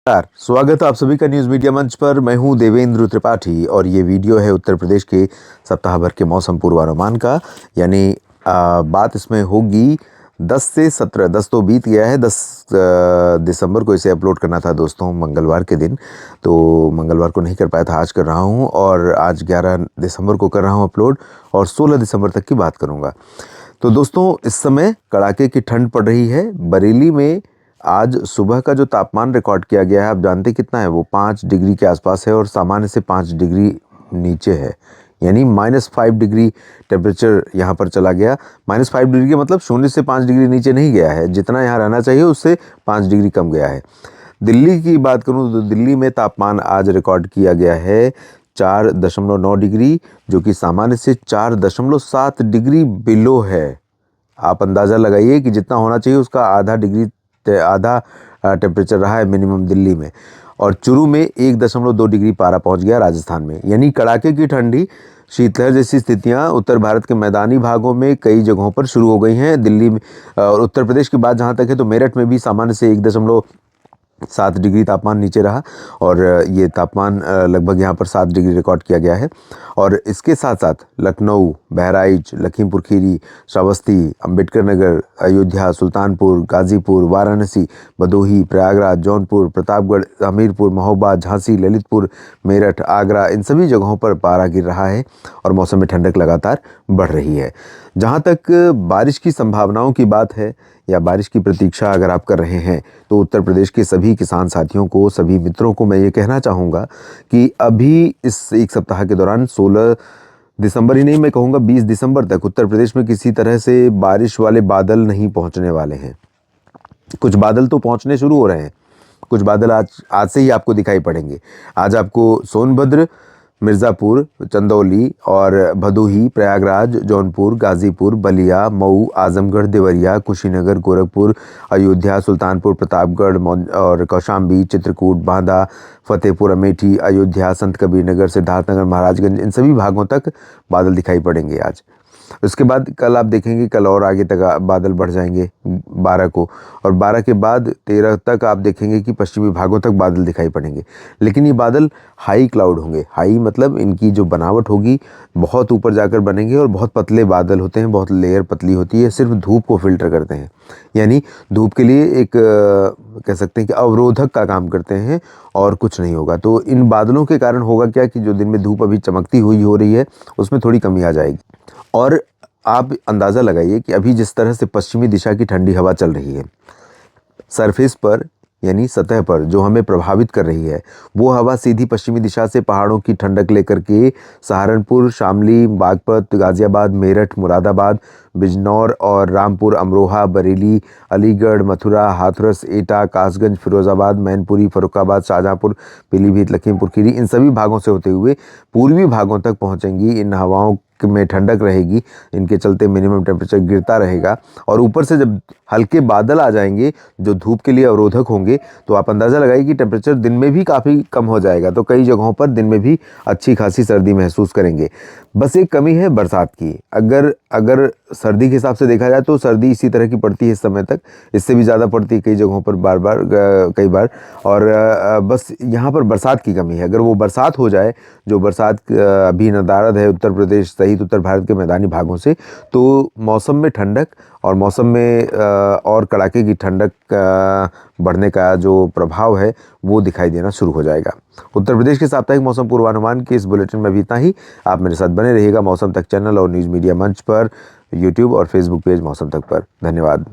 नमस्कार, स्वागत है आप सभी का न्यूज़ मीडिया मंच पर। मैं हूं देवेंद्र त्रिपाठी और ये वीडियो है उत्तर प्रदेश के सप्ताह भर के मौसम पूर्वानुमान का। यानी बात इसमें होगी 10 से 17, 10 तो बीत गया है, 10 दिसंबर को इसे अपलोड करना था दोस्तों, मंगलवार के दिन। तो मंगलवार को नहीं कर पाया था, आज कर रहा हूं और आज 11 दिसंबर को कर रहा हूं अपलोड और 16 दिसंबर तक की बात करूँगा। तो दोस्तों, इस समय कड़ाके की ठंड पड़ रही है। बरेली में आज सुबह का जो तापमान रिकॉर्ड किया गया है, आप जानते कितना है? वो 5 डिग्री के आसपास है और सामान्य से 5 डिग्री नीचे है। यानी -5 डिग्री टेम्परेचर यहाँ पर चला गया। -5 डिग्री का मतलब 0 से 5 डिग्री नीचे नहीं गया है, जितना यहाँ रहना चाहिए उससे 5 डिग्री कम गया है। दिल्ली की बात करूँ तो दिल्ली में तापमान आज रिकॉर्ड किया गया है 4.9 डिग्री, जो कि सामान्य से 4.7 डिग्री बिलो है। आप अंदाज़ा लगाइए कि जितना होना चाहिए उसका आधा टेम्परेचर रहा है मिनिमम दिल्ली में। और चुरू में 1.2 डिग्री पारा पहुंच गया राजस्थान में। यानी कड़ाके की ठंडी, शीतलहर जैसी स्थितियां उत्तर भारत के मैदानी भागों में कई जगहों पर शुरू हो गई हैं। दिल्ली में और उत्तर प्रदेश की बात जहां तक है तो मेरठ में भी सामान्य से 1.7 डिग्री तापमान नीचे रहा और ये तापमान लगभग यहाँ पर 7 डिग्री रिकॉर्ड किया गया है। और इसके साथ साथ लखनऊ, बहराइच, लखीमपुर खीरी, श्रावस्ती, अंबेडकर नगर, अयोध्या, सुल्तानपुर, गाजीपुर, वाराणसी, भदोही, प्रयागराज, जौनपुर, प्रतापगढ़, हमीरपुर, महोबा, झांसी, ललितपुर, मेरठ, आगरा, इन सभी जगहों पर पारा गिर रहा है और मौसम में ठंडक लगातार बढ़ रही है। जहाँ तक बारिश की संभावनाओं की बात है या बारिश की प्रतीक्षा अगर आप कर रहे हैं तो उत्तर प्रदेश के सभी किसान साथियों को, सभी मित्रों को मैं ये कहना चाहूँगा कि अभी इस एक सप्ताह के दौरान 16 दिसंबर ही नहीं, मैं कहूँगा 20 दिसंबर तक उत्तर प्रदेश में किसी तरह से बारिश वाले बादल नहीं पहुँचने वाले हैं। कुछ बादल तो पहुँचने शुरू हो रहे हैं, कुछ बादल आज से ही आपको दिखाई पड़ेंगे। आज आपको सोनभद्र, मिर्ज़ापुर, चंदौली और भदोही, प्रयागराज, जौनपुर, गाजीपुर, बलिया, मऊ, आजमगढ़, देवरिया, कुशीनगर, गोरखपुर, अयोध्या, सुल्तानपुर, प्रतापगढ़ और कौशाम्बी, चित्रकूट, बांदा, फतेहपुर, अमेठी, अयोध्या, संत कबीर नगर, सिद्धार्थनगर, महाराजगंज, इन सभी भागों तक बादल दिखाई पड़ेंगे आज। उसके बाद कल आप देखेंगे, कल और आगे तक बादल बढ़ जाएंगे 12 को, और 12 के बाद 13 तक आप देखेंगे कि पश्चिमी भागों तक बादल दिखाई पड़ेंगे। लेकिन ये बादल हाई क्लाउड होंगे। हाई मतलब इनकी जो बनावट होगी बहुत ऊपर जाकर बनेंगे और बहुत पतले बादल होते हैं, बहुत लेयर पतली होती है, सिर्फ धूप को फिल्टर करते हैं। यानी धूप के लिए एक कह सकते हैं कि अवरोधक का काम करते हैं और कुछ नहीं होगा। तो इन बादलों के कारण होगा क्या कि जो दिन में धूप अभी चमकती हुई हो रही है उसमें थोड़ी कमी आ जाएगी। और आप अंदाज़ा लगाइए कि अभी जिस तरह से पश्चिमी दिशा की ठंडी हवा चल रही है, सरफेस पर यानी सतह पर जो हमें प्रभावित कर रही है, वो हवा सीधी पश्चिमी दिशा से पहाड़ों की ठंडक लेकर के सहारनपुर, शामली, बागपत, गाज़ियाबाद, मेरठ, मुरादाबाद, बिजनौर और रामपुर, अमरोहा, बरेली, अलीगढ़, मथुरा, हाथरस, एटा, कासगंज, फिरोज़ाबाद, मैनपुरी, फर्रुखाबाद, शाहजहाँपुर, पीलीभीत, लखीमपुर खीरी, इन सभी भागों से होते हुए पूर्वी भागों तक पहुँचेंगी। इन हवाओं में ठंडक रहेगी, इनके चलते मिनिमम टेम्परेचर गिरता रहेगा और ऊपर से जब हल्के बादल आ जाएंगे जो धूप के लिए अवरोधक होंगे, तो आप अंदाज़ा लगाइए कि टेम्परेचर दिन में भी काफ़ी कम हो जाएगा। तो कई जगहों पर दिन में भी अच्छी खासी सर्दी महसूस करेंगे। बस एक कमी है बरसात की। अगर सर्दी के हिसाब से देखा जाए तो सर्दी इसी तरह की पड़ती है इस समय तक, इससे भी ज़्यादा पड़ती है कई जगहों पर कई बार। और बस यहाँ पर बरसात की कमी है। अगर वो बरसात हो जाए, जो बरसात अभी नदारद है उत्तर प्रदेश सहित उत्तर भारत के मैदानी भागों से, तो मौसम में ठंडक और मौसम में और कड़ाके की ठंडक बढ़ने का जो प्रभाव है वो दिखाई देना शुरू हो जाएगा। उत्तर प्रदेश के साप्ताहिक मौसम पूर्वानुमान के इस बुलेटिन में भी इतना ही। आप मेरे साथ बने रहिएगा मौसम तक चैनल और न्यूज़ मीडिया मंच पर, यूट्यूब और फेसबुक पेज मौसम तक पर। धन्यवाद।